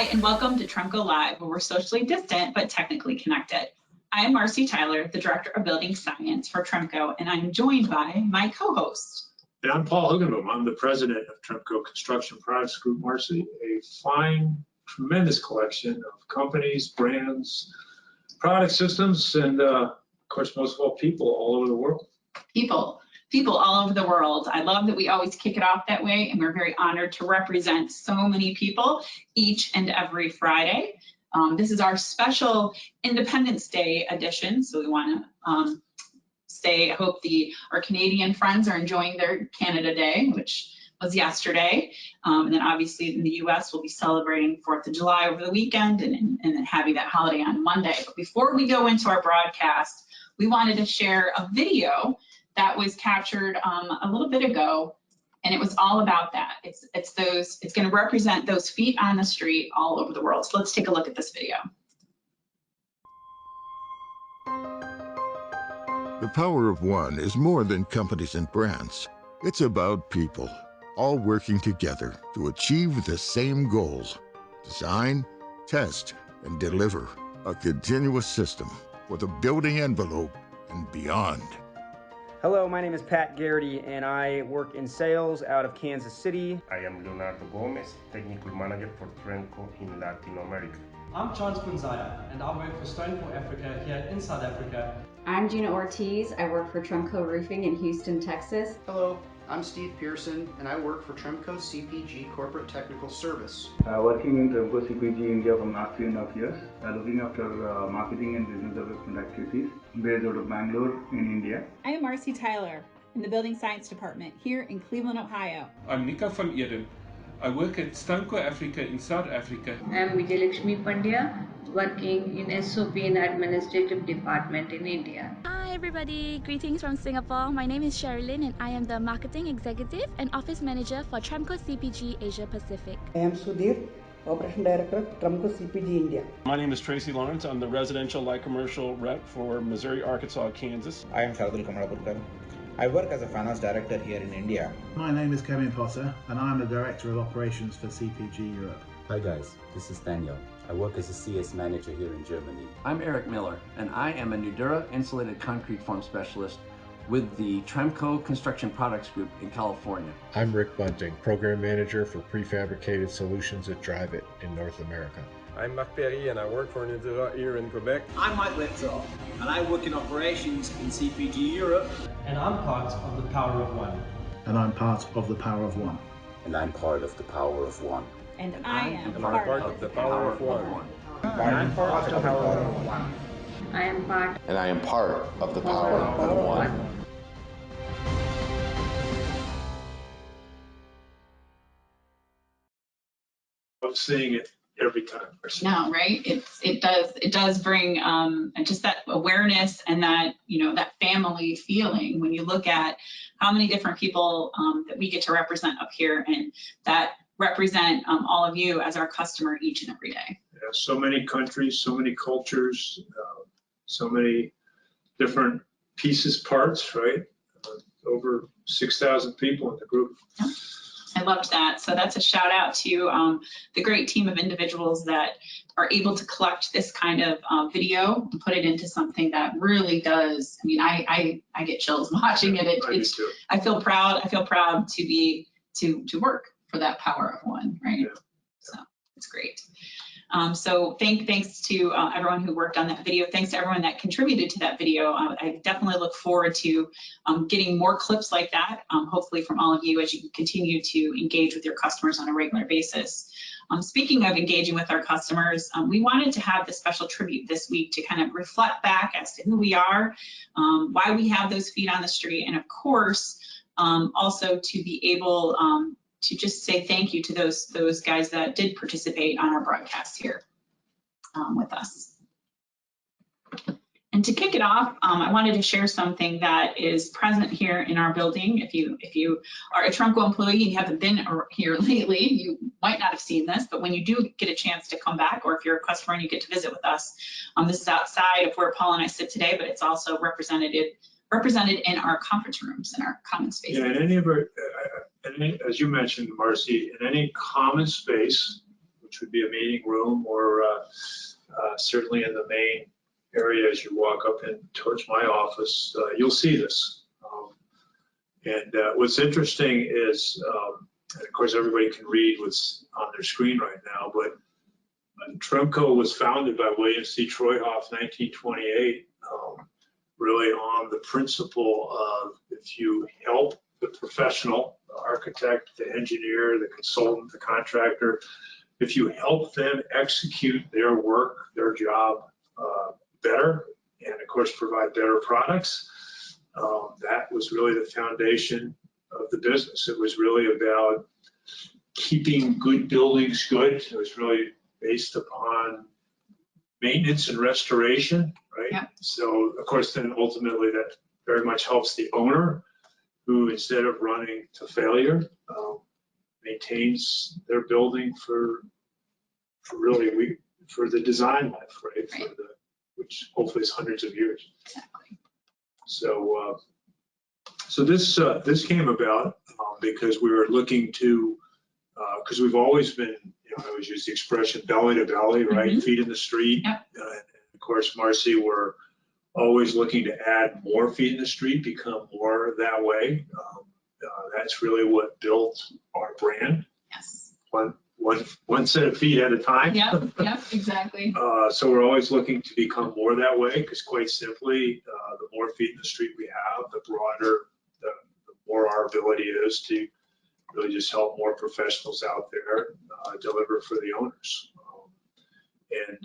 Hi, and welcome to Tremco Live, where we're socially distant but technically connected. I am Marcy Tyler, the Director of Building Science for Tremco, and I'm joined by my co-host. And I'm Paul Hugenboom. I'm the president of Tremco Construction Products Group, Marcy, a fine, tremendous collection of companies, brands, product systems, and of course, most of all, people all over the world. People all over the world. I love that we always kick it off that way, and we're very honored to represent so many people each and every Friday. This is our special Independence Day edition, so we want to I hope our Canadian friends are enjoying their Canada Day, which was yesterday. And then obviously in the US, we'll be celebrating 4th of July over the weekend and then having that holiday on Monday. But before we go into our broadcast, we wanted to share a video that was captured a little bit ago, and it was all about that. It's going to represent those feet on the street all over the world. So let's take a look at this video. The power of one is more than companies and brands. It's about people, all working together to achieve the same goal. Design, test, and deliver a continuous system for the building envelope and beyond. Hello, my name is Pat Garrity, and I work in sales out of Kansas City. I am Leonardo Gomez, Technical Manager for Tremco in Latin America. I'm Charles Quinzaya, and I work for Stoneport Africa here in South Africa. I'm Gina Ortiz. I work for Tremco Roofing in Houston, Texas. Hello, I'm Steve Pearson, and I work for Tremco CPG Corporate Technical Service. Working in Tremco CPG India for last 3.5 years, looking after marketing and business development activities based out of Bangalore in India. I am Marcy Tyler in the Building Science Department here in Cleveland, Ohio. I'm Nika van Eden. I work at Stoneport Africa in South Africa. I'm Vijayalakshmi Pandya, working in SOP and Administrative Department in India. Hi everybody, greetings from Singapore. My name is Sherilyn and I am the Marketing Executive and Office Manager for Tremco CPG Asia Pacific. I am Sudhir, Operation Director, Tremco CPG India. My name is Tracy Lawrence. I'm the Residential Light Commercial Rep for Missouri, Arkansas, Kansas. I am Shardul Kamalapurkar. I work as a finance director here in India. My name is Kevin Potter and I'm the Director of Operations for CPG Europe. Hi guys, this is Daniel. I work as a CS manager here in Germany. I'm Eric Miller and I am a Nudura insulated concrete form specialist with the Tremco Construction Products Group in California. I'm Rick Bunting, Program Manager for Prefabricated Solutions at Drive It in North America. I'm Mcbride and I work for Nudura here in Quebec. I'm Mike Whittle and I work in operations in CPG Europe. And I'm part of the Power of One. And I'm part of the Power of One. And I'm part of the Power of One. And I am part of the Power of One. I'm part of the Power of One. I am part. And I am part of the Power of One. I'm seeing it every time. No, right? It does bring just that awareness and that that family feeling when you look at how many different people that we get to represent up here and that represent all of you as our customer each and every day. Yeah, so many countries, so many cultures, so many different pieces, parts, right? Over 6,000 people in the group. Yeah. I loved that. So that's a shout out to the great team of individuals that are able to collect this kind of video and put it into something that really does. I mean, I get chills watching it. I feel proud. I feel proud to be to work for that Power of One, right? Yeah. So it's great. So thanks to everyone who worked on that video. Thanks to everyone that contributed to that video. I definitely look forward to getting more clips like that, hopefully from all of you as you continue to engage with your customers on a regular basis. Speaking of engaging with our customers, we wanted to have this special tribute this week to kind of reflect back as to who we are, why we have those feet on the street, and of course, also to be able to just say thank you to those guys that did participate on our broadcast here with us. And to kick it off, I wanted to share something that is present here in our building. If you are a Tremco employee and you haven't been here lately, you might not have seen this, but when you do get a chance to come back, or if you're a customer and you get to visit with us, this is outside of where Paul and I sit today, but it's also represented in our conference rooms and our common spaces. Yeah, in any of our, as you mentioned, Marcy, in any common space, which would be a meeting room, or certainly in the main area as you walk up in towards my office, you'll see this. And what's interesting is, and of course everybody can read what's on their screen right now, but Tremco was founded by William C. Treuhoff, 1928, really on the principle of if you help the professional, the architect, the engineer, the consultant, the contractor, if you help them execute their work, their job better, and of course provide better products, that was really the foundation of the business. It was really about keeping good buildings good. It was really based upon maintenance and restoration, right? Yep. So of course then ultimately that very much helps the owner, who instead of running to failure, maintains their building for the design life, right? Which hopefully is hundreds of years. Exactly. So this came about because we were looking to, because we've always been, I always use the expression belly to belly, right? Mm-hmm. Feet in the street. Yep. And of course, Marcy, we're always looking to add more feet in the street, become more that way. That's really what built our brand. Yes. One set of feet at a time. Yep, exactly. So we're always looking to become more that way, because quite simply, the more feet in the street we have, the broader, the more our ability is to really just help more professionals out there deliver for the owners. And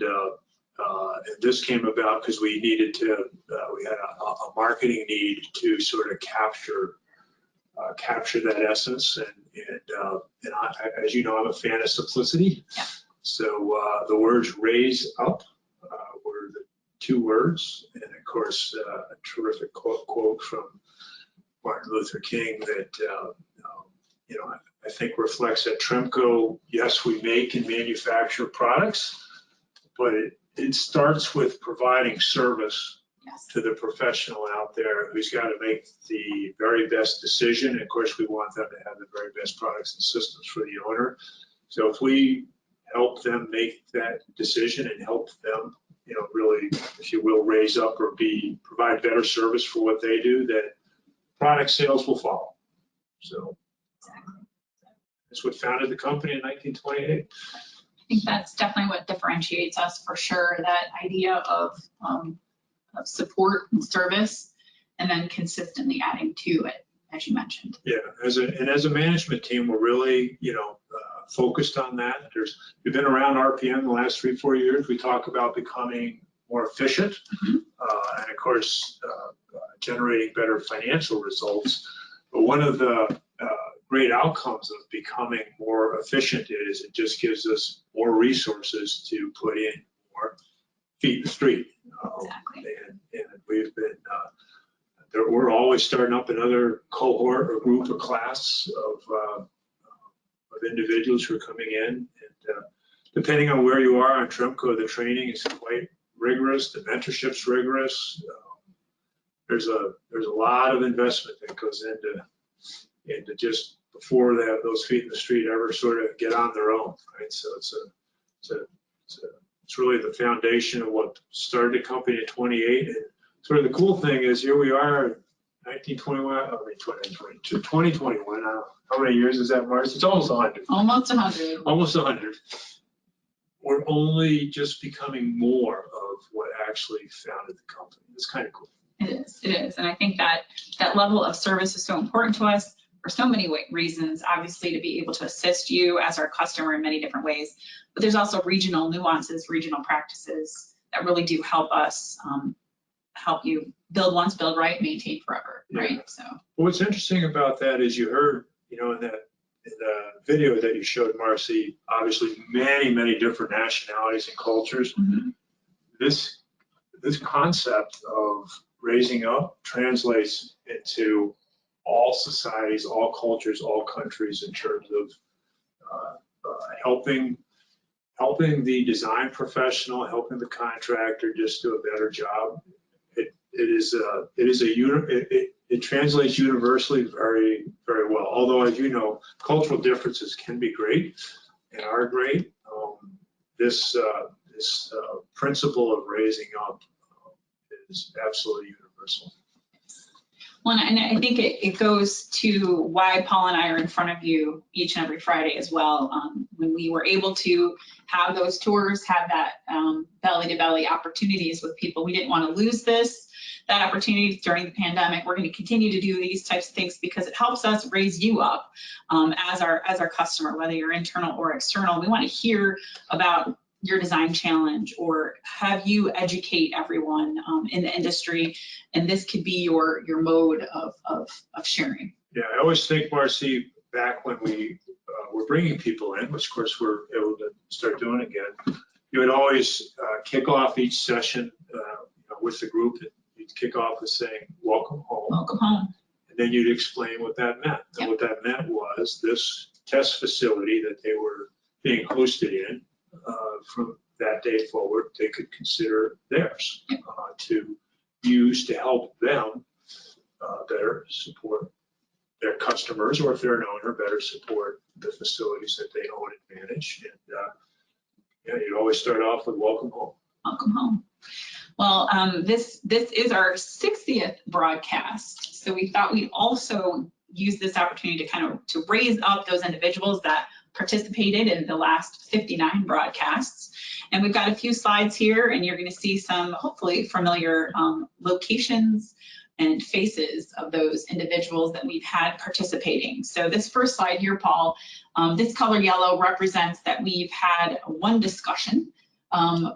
this came about because we needed to, we had a marketing need to sort of capture that essence. And I, as you know, I'm a fan of simplicity. Yeah. So the words "raise up" were the two words, and of course a terrific quote from Martin Luther King that I think reflects that Tremco, yes, we make and manufacture products, but it starts with providing service to the professional out there who's got to make the very best decision. And of course, we want them to have the very best products and systems for the owner. So if we help them make that decision and help them, really, if you will, raise up or provide better service for what they do, then product sales will follow. So that's what founded the company in 1928. I think that's definitely what differentiates us for sure. That idea of support and service, and then consistently adding to it, as you mentioned. Yeah, as a management team, we're really focused on that. We've been around RPM the last 3-4 years. We talk about becoming more efficient, mm-hmm. And of course generating better financial results. But one of the great outcomes of becoming more efficient is it just gives us more resources to put in more feet in the street. Exactly. And we've been, we're always starting up another cohort or group or class of individuals who are coming in. And depending on where you are on Tremco, the training is quite rigorous, the mentorship's rigorous. There's a lot of investment that goes into just before those feet in the street ever sort of get on their own, right? So it's really the foundation of what started the company at 28. And sort of the cool thing is here we are, 2021. How many years is that, Mars? It's almost 100. Almost 100. Almost 100. We're only just becoming more of what actually founded the company. It's kind of cool. It is. And I think that level of service is so important to us for so many reasons, obviously to be able to assist you as our customer in many different ways. But there's also regional nuances, regional practices that really do help us help you build once, build right, maintain forever, right? So what's interesting about that is you heard, in the video that you showed, Marcy, obviously many different nationalities and cultures. Mm-hmm. This concept of raising up translates into all societies, all cultures, all countries in terms of helping the design professional, helping the contractor just do a better job. It translates universally very well. Although, as you know, cultural differences can be great and are great. this principle of raising up is absolutely universal. Well, and I think it goes to why Paul and I are in front of you each and every Friday as well. When we were able to have those tours, have that belly-to-belly opportunities with people, we didn't want to lose that opportunity during the pandemic. We're going to continue to do these types of things because it helps us raise you up as our customer, whether you're internal or external. We want to hear about your design challenge, or have you educate everyone in the industry, and this could be your mode of sharing. Yeah, I always think, Marcy, back when we were bringing people in, which of course we're able to start doing again, you would always kick off each session with the group. You'd kick off with saying, "Welcome home." Welcome home. And then you'd explain what that meant. Yep. And what that meant was this test facility that they were being hosted in, from that day forward, they could consider theirs to use to help them better support their customers, or if they're an owner, better support the facilities that they own and manage. And you'd always start off with "Welcome home." Welcome home. Well, this is our 60th broadcast, so we thought we'd also use this opportunity to raise up those individuals that participated in the last 59 broadcasts. And we've got a few slides here, and you're going to see some hopefully familiar locations and faces of those individuals that we've had participating. So this first slide here, Paul, this color yellow represents that we've had one discussion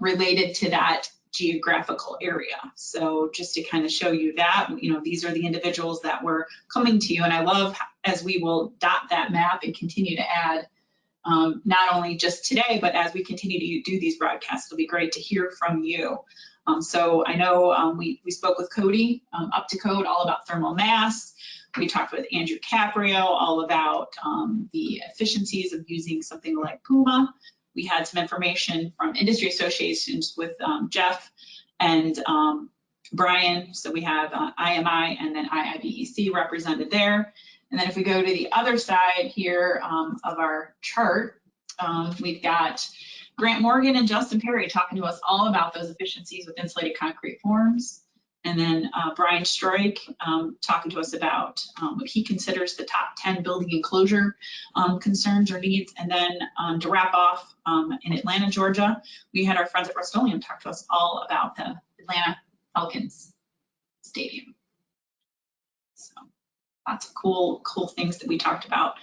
related to that geographical area. So just to kind of show you that, these are the individuals that were coming to you. And I love, as we will dot that map and continue to add, not only just today, but as we continue to do these broadcasts, it'll be great to hear from you. So I know we spoke with Cody, Up to Code, all about thermal mass. We talked with Andrew Caprio, all about the efficiencies of using something like Puma. We had some information from industry associations with Jeff and Brian. So we have IMI and then IIBEC represented there. And then if we go to the other side here of our chart, we've got Grant Morgan and Justin Perry talking to us all about those efficiencies with insulated concrete forms. And then Brian Stroik talking to us about what he considers the top 10 building enclosure concerns or needs. And then to wrap off in Atlanta, Georgia, we had our friends at Rust-Oleum talk to us all about the Atlanta Falcons stadium. So lots of cool things that we talked about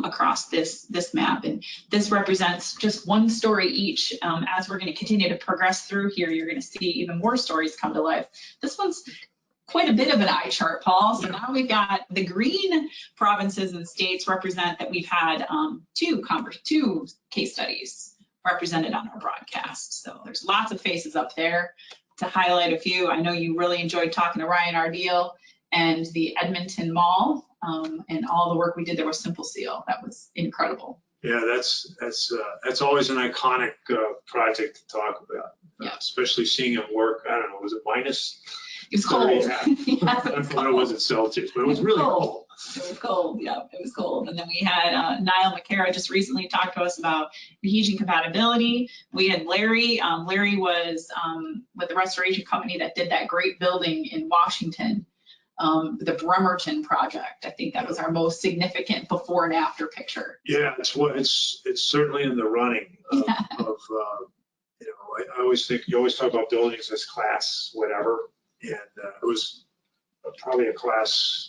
across this map. And this represents just one story each. As we're going to continue to progress through here, you're going to see even more stories come to life. This one's quite a bit of an eye chart, Paul. So now we've got the green provinces and states represent that we've had two case studies represented on our broadcast. So there's lots of faces up there. To highlight a few, I know you really enjoyed talking to Ryan Ardeal and the Edmonton Mall, and all the work we did there with Simple Seal. That was incredible. Yeah, that's always an iconic project to talk about. Yeah. Especially seeing him work. I don't know, was it minus? It was cold. Yeah. I don't know, it wasn't Celsius, but it was really cold. It was cold. Yeah, it was cold. And then we had Niall McCara just recently talk to us about adhesion compatibility. We had Larry. Larry was with the restoration company that did that great building in Washington. The Bremerton project. I think that was our most significant before and after picture. Yeah, it's certainly in the running of I always think you always talk about buildings as class whatever, and it was probably a class,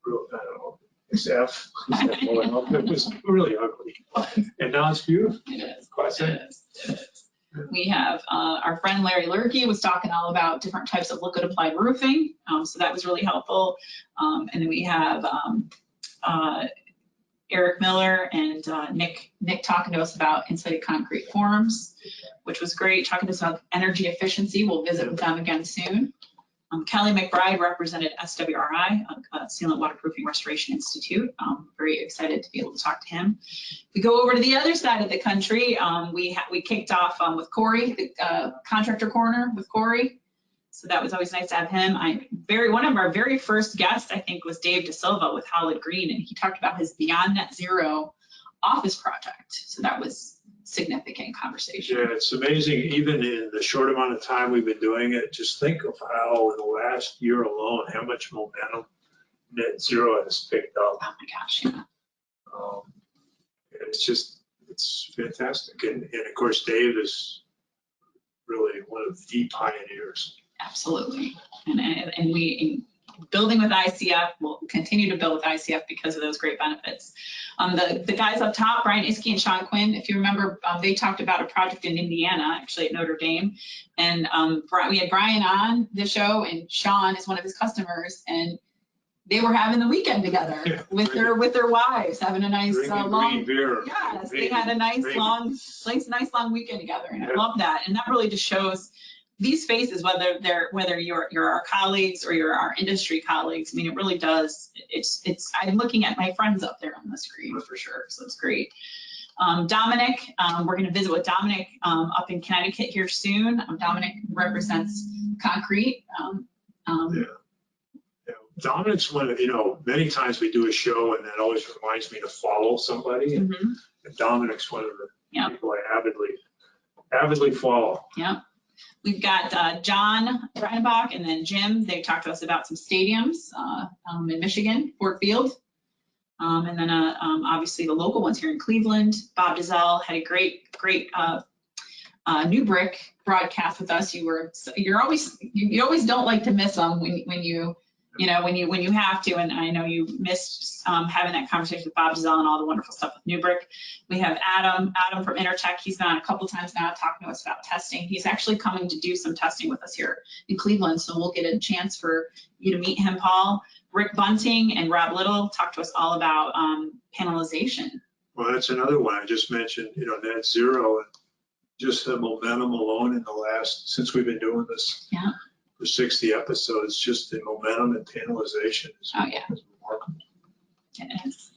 I don't know, it's F. It was really ugly, and now it's beautiful. It is. Class A. It is. We have our friend Larry Lurkey was talking all about different types of liquid applied roofing. So that was really helpful. And then we have Eric Miller and Nick talking to us about insulated concrete forms, which was great. Talking to us about energy efficiency. We'll visit with them again soon. Kelly Mcbride represented SWRI, Sealant Waterproofing Restoration Institute. Very excited to be able to talk to him. We go over to the other side of the country. We kicked off with Corey, the contractor corner with Corey. So that was always nice to have him. One of our very first guests, I think, was Dave DeSilva with Howlett Green, and he talked about his Beyond Net Zero office project. So that was significant conversation. Yeah, it's amazing, even in the short amount of time we've been doing it, just think of how in the last year alone, how much momentum net zero has picked up. Oh my gosh, yeah. It's fantastic. And of course, Dave is really one of the pioneers. Absolutely. And we, building with ICF, we'll continue to build with ICF because of those great benefits. The guys up top, Brian Iske and Sean Quinn, if you remember, they talked about a project in Indiana, actually at Notre Dame. And we had Brian on the show, and Sean is one of his customers, and they were having the weekend together with their wives, having a nice long beer. Yes, they had a nice long weekend together, and I love that. And that really just shows these faces, whether you're our colleagues or you're our industry colleagues. I mean, it really does. I'm looking at my friends up there on the screen for sure, so it's great. Dominic, we're going to visit with Dominic up in Connecticut here soon. Dominic represents concrete. Dominic's one of, many times we do a show and that always reminds me to follow somebody. And Dominic's one of the people I avidly follow. Yeah. We've got John Breitenbach and then Jim. They talked to us about some stadiums in Michigan, Ford Field. And then obviously the local ones here in Cleveland. Bob Dizelle had a great New Brick broadcast with us. You always don't like to miss them when you have to, and I know you missed having that conversation with Bob Dizelle and all the wonderful stuff with New Brick. We have Adam from Intertech. He's been on a couple times now talking to us about testing. He's actually coming to do some testing with us here in Cleveland, so we'll get a chance for you to meet him, Paul. Rick Bunting and Rob Little talked to us all about panelization. Well, that's another one I just mentioned, net zero, and just the momentum alone in the last, since we've been doing this. Yeah. For 60 episodes, just the momentum and panelization is remarkable. It is.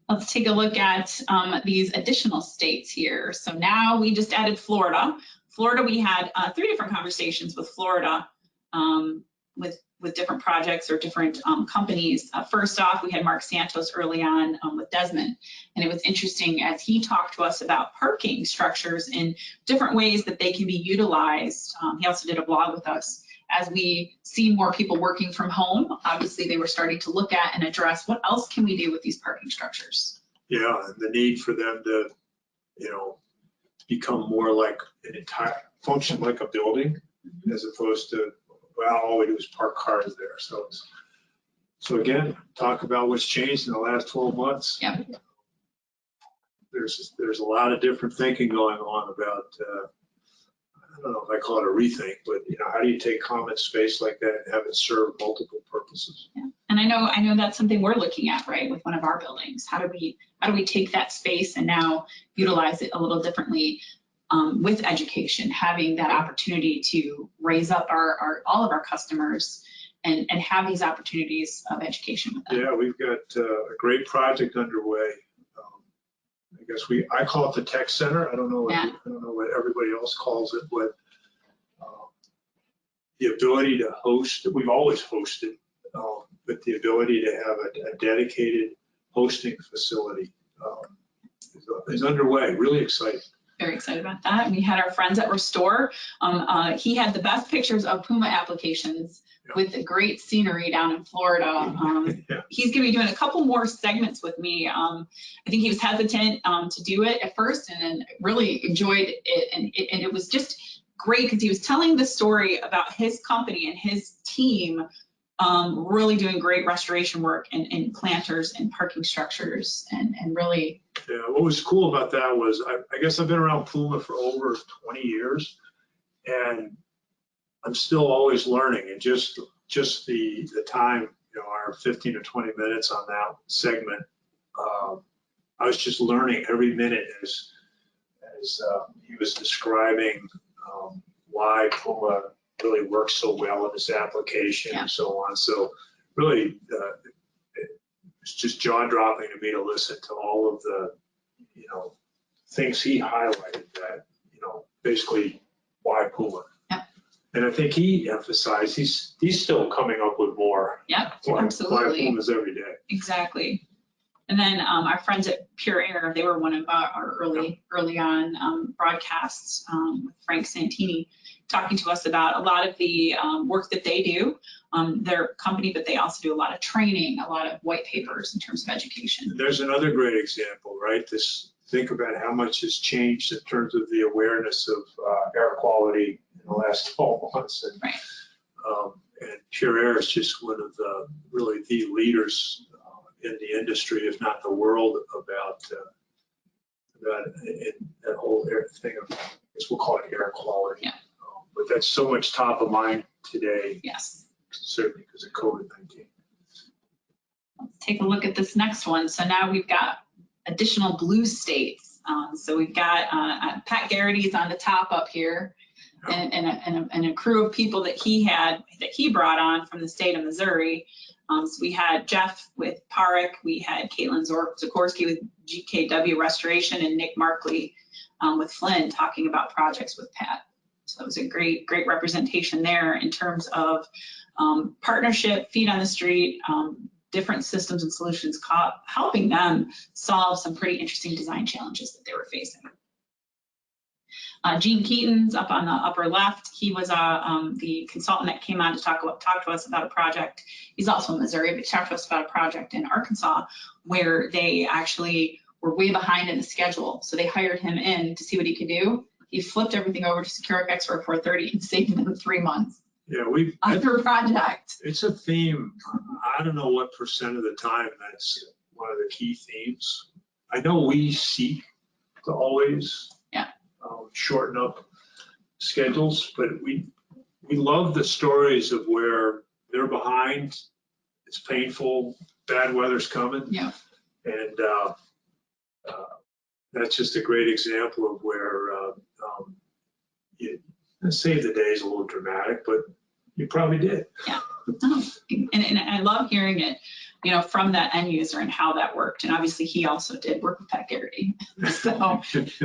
Let's take a look at these additional states here. So now we just added Florida. Florida, we had 3 different conversations with Florida with different projects or different companies. First off, we had Mark Santos early on with Desmond, and it was interesting as he talked to us about parking structures in different ways that they can be utilized. He also did a blog with us. As we see more people working from home, obviously they were starting to look at and address what else can we do with these parking structures. Yeah, and the need for them to, become more like an entire function like a building, as opposed to, well, all we do is park cars there. So again, talk about what's changed in the last 12 months. Yeah. There's a lot of different thinking going on about. I don't know if I call it a rethink, but how do you take common space like that and have it serve multiple purposes? Yeah. And I know that's something we're looking at, right, with one of our buildings. How do we take that space and now utilize it a little differently with education, having that opportunity to raise up all of our customers and have these opportunities of education with them. Yeah, we've got a great project underway. I guess I call it the tech center. I don't know what everybody else calls it, but the ability to host, we've always hosted, but the ability to have a dedicated hosting facility is underway. Really exciting. Very excited about that. We had our friends at Restore. He had the best pictures of Puma applications with the great scenery down in Florida. He's going to be doing a couple more segments with me. I think he was hesitant to do it at first, and then really enjoyed it. And it was just great because he was telling the story about his company and his team really doing great restoration work in planters and parking structures and really. Yeah, what was cool about that was I guess I've been around Puma for over 20 years, and I'm still always learning. And just the time, our 15 to 20 minutes on that segment, I was just learning every minute as he was describing why Puma really works so well in this application and so on. So really, it's just jaw-dropping to me to listen to all of the, things he highlighted that, basically why Puma. And I think he emphasized he's still coming up with more. Yep, absolutely. Why Pumas every day. Exactly. And then our friends at Pure Air, they were one of our early on broadcasts with Frank Santini, talking to us about a lot of the work that they do. Their company, but they also do a lot of training, a lot of white papers in terms of education. There's another great example, right? Think about how much has changed in terms of the awareness of air quality in the last 12 months. And, and Pure Air is just one of the really the leaders in the industry, if not the world, about that whole air thing of, I guess we'll call it air quality. Yeah. But that's so much top of mind today. Yes. Certainly because of COVID-19. Let's take a look at this next one. So now we've got additional blue states. So we've got Pat Garrity's on the top up here, and a crew of people that he brought on from the state of Missouri. So we had Jeff with PARIC, we had Caitlin Zakorski with GKW Restoration, and Nick Markley with Flynn talking about projects with Pat. So it was a great representation there in terms of partnership, feet on the street, different systems and solutions, helping them solve some pretty interesting design challenges that they were facing. Gene Keaton's up on the upper left. He was the consultant that came on to talk to us about a project. He's also in Missouri, but he talked to us about a project in Arkansas where they actually were way behind in the schedule. So they hired him in to see what he could do. He flipped everything over to Secure Expert 430 and saved them 3 months. Yeah, under project. It's a theme. I don't know what % of the time that's one of the key themes. I know we seek to always shorten up schedules, but we love the stories of where they're behind. It's painful. Bad weather's coming. Yeah. And that's just a great example of where you save the day is a little dramatic, but you probably did. Yeah. And I love hearing it, from that end user and how that worked. And obviously he also did work with Pat Garrity. So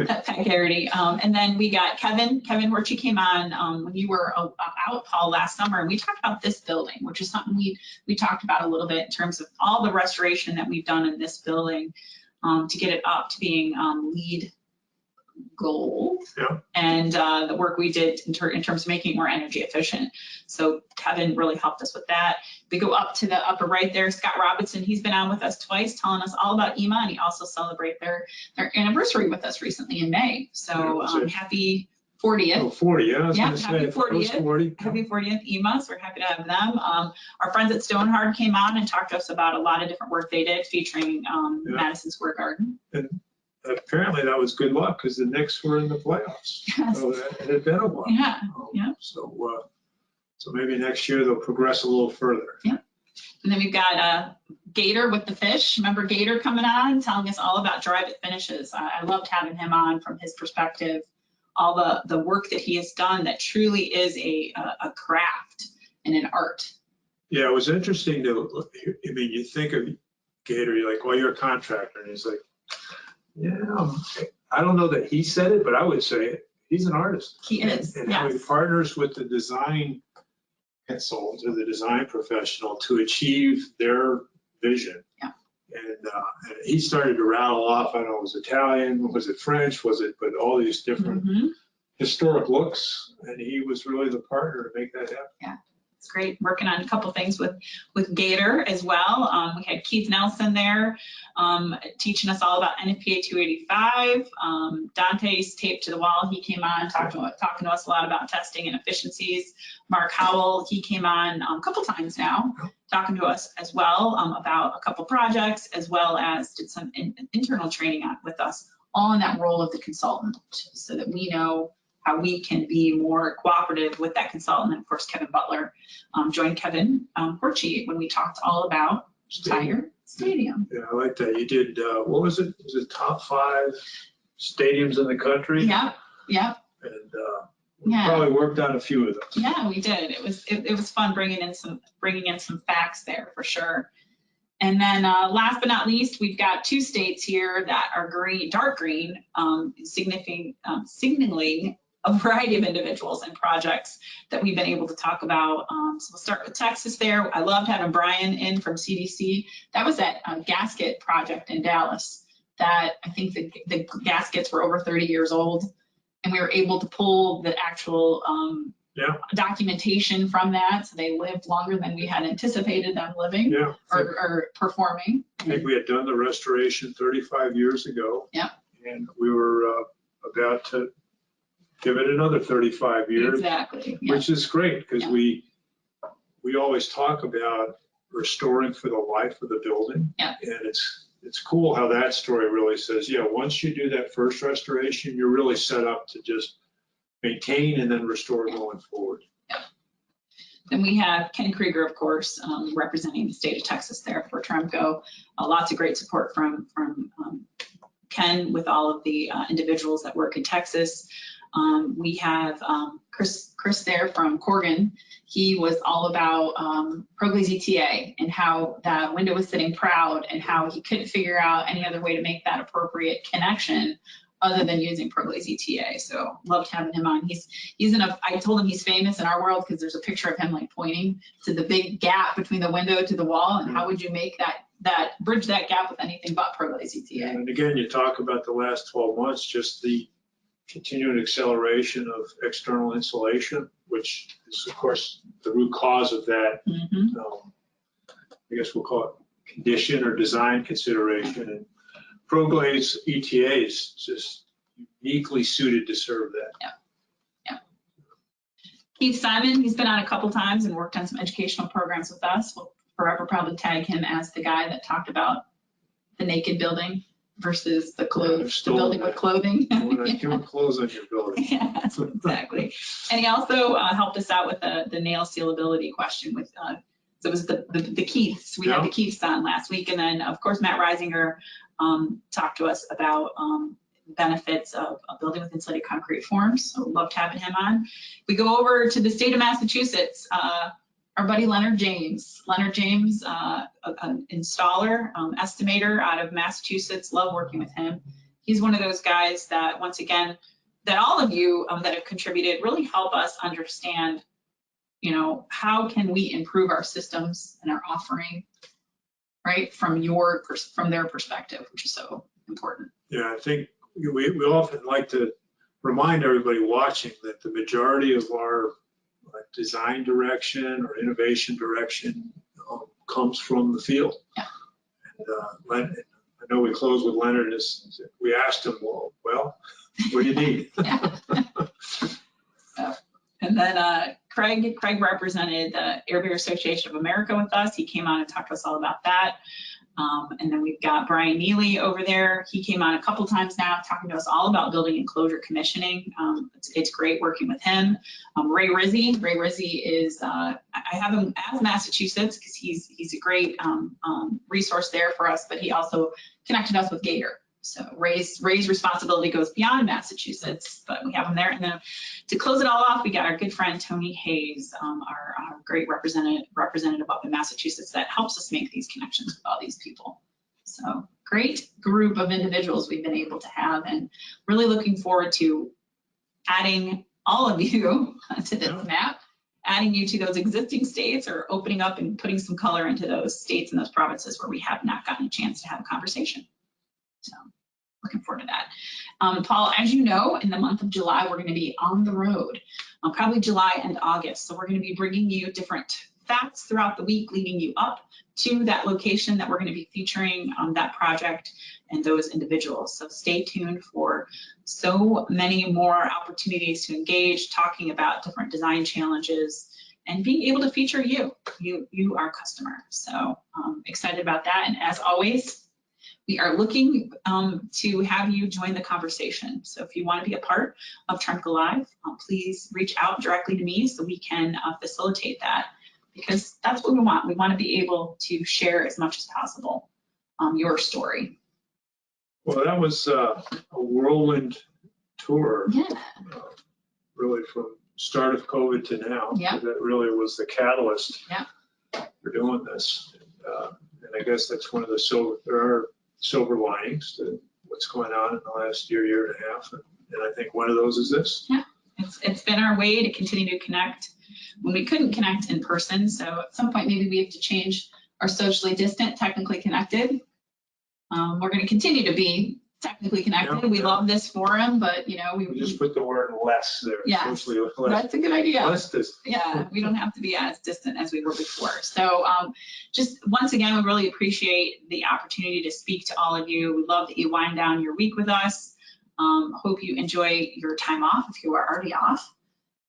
Pat Garrity. And then we got Kevin Horchie came on when you were out, Paul, last summer, and we talked about this building, which is something we talked about a little bit in terms of all the restoration that we've done in this building to get it up to being LEED gold, and the work we did in terms of making it more energy efficient. So Kevin really helped us with that. We go up to the upper right there, Scott Robinson, he's been on with us twice telling us all about EMA, and he also celebrated their anniversary with us recently in May. So happy 40th. Oh, 40, yeah. I was yeah, happy 40th. Happy 40th EMA, so we're happy to have them. Our friends at Stonehard came on and talked to us about a lot of different work they did featuring Madison Square Garden. And apparently that was good luck because the Knicks were in the playoffs. Yes. So it had been a while. Yeah. So maybe next year they'll progress a little further. Yeah. And then we've got Gator with the fish. Remember Gator coming on, telling us all about Drive It finishes. I loved having him on from his perspective, all the work that he has done that truly is a craft and an art. Yeah, it was interesting to, you think of Gator, you're like, well, you're a contractor. And he's like, yeah, I don't know that he said it, but I would say it. He's an artist. He is. And how he partners with the design consultant or the design professional to achieve their vision. Yeah. And he started to rattle off, I don't know, was it Italian, was it French, but all these different historic looks. And he was really the partner to make that happen. Yeah. It's great working on a couple things with Gator as well. We had Keith Nelson there teaching us all about NFPA 285. Dante's taped to the wall. He came on talking to us a lot about testing and efficiencies. Mark Howell, he came on a couple times now talking to us as well about a couple projects, as well as did some internal training with us, all in that role of the consultant, so that we know how we can be more cooperative with that consultant. And of course, Kevin Butler joined Kevin Horchie when we talked all about Tiger Stadium. Yeah, I like that. You did, what was it? Was it top 5 stadiums in the country? Yeah, yeah. And we probably worked on a few of those. Yeah, we did. It was fun bringing in some facts there for sure. And then last but not least, we've got 2 states here that are green, dark green, signaling a variety of individuals and projects that we've been able to talk about. So we'll start with Texas there. I loved having Brian in from CDC. That was that gasket project in Dallas that I think the gaskets were over 30 years old, and we were able to pull the actual documentation from that. So they lived longer than we had anticipated them living or performing. I think we had done the restoration 35 years ago. Yeah. And we were about to give it another 35 years. Exactly. Which is great, because we always talk about restoring for the life of the building. Yeah. And it's cool how that story really says, once you do that first restoration, you're really set up to just maintain and then restore going forward. Yeah. Then we have Ken Krieger, of course, representing the state of Texas there for Tremco. Lots of great support from Ken with all of the individuals that work in Texas. We have Chris there from Corgan. He was all about Proglaze ETA and how that window was sitting proud and how he couldn't figure out any other way to make that appropriate connection other than using Proglaze ETA. So loved having him on. I told him he's famous in our world because there's a picture of him like pointing to the big gap between the window to the wall, and how would you make that bridge that gap with anything but Proglaze ETA? And again, you talk about the last 12 months, just the continued acceleration of external insulation, which is of course the root cause of that. I guess we'll call it condition or design consideration. And Proglaze ETA is just uniquely suited to serve that. Yeah. Keith Simon, he's been on a couple times and worked on some educational programs with us. We'll forever probably tag him as the guy that talked about the naked building versus the building with clothing. Human clothes on your building. Yes, exactly. And he also helped us out with the nail sealability question with so it was the Keiths. We had the Keiths on last week, and then of course Matt Reisinger talked to us about benefits of building with insulated concrete forms. So loved having him on. We go over to the state of Massachusetts. Our buddy Leonard James. Leonard James, an installer, estimator out of Massachusetts. Love working with him. He's one of those guys that, once again, that all of you that have contributed really help us understand, how can we improve our systems and our offering, right, from their perspective, which is so important. Yeah, I think we often like to remind everybody watching that the majority of our design direction or innovation direction comes from the field. Yeah. And I know we closed with Leonard. We asked him, well, what do you need? And then Craig represented the Air Beer Association of America with us. He came on and talked to us all about that. And then we've got Brian Neely over there. He came on a couple times now talking to us all about building enclosure commissioning. It's great working with him. Ray Rizzi is, I have him as Massachusetts because he's a great resource there for us, but he also connected us with Gator. So Ray's responsibility goes beyond Massachusetts, but we have him there. And then to close it all off, we got our good friend Tony Hayes, our great representative up in Massachusetts that helps us make these connections with all these people. So great group of individuals we've been able to have, and really looking forward to adding all of you to this map, adding you to those existing states, or opening up and putting some color into those states and those provinces where we have not gotten a chance to have a conversation. So looking forward to that. Paul, as you know, in the month of July, we're going to be on the road, probably July and August. So we're going to be bringing you different facts throughout the week, leading you up to that location that we're going to be featuring that project and those individuals. So stay tuned for so many more opportunities to engage, talking about different design challenges and being able to feature you, our customer. So excited about that. And as always, we are looking to have you join the conversation. So if you want to be a part of Tremco Live, please reach out directly to me so we can facilitate that, because that's what we want. We want to be able to share as much as possible your story. Well, that was a whirlwind tour, really from start of COVID to now. Yeah. That really was the catalyst for doing this. And I guess that's one of the silver linings to what's going on in the last year and a half. And I think one of those is this. Yeah, It's been our way to continue to connect when we couldn't connect in person. So at some point, maybe we have to change our socially distant, technically connected. We're going to continue to be technically connected. We love this forum, but we just put the word less there. Yeah, socially less. That's a good idea. Less distant. Yeah, we don't have to be as distant as we were before. So just once again, we really appreciate the opportunity to speak to all of you. We love that you wind down your week with us. Hope you enjoy your time off if you are already off.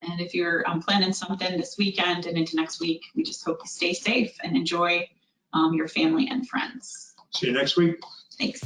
And if you're planning something this weekend and into next week, we just hope you stay safe and enjoy your family and friends. See you next week. Thanks.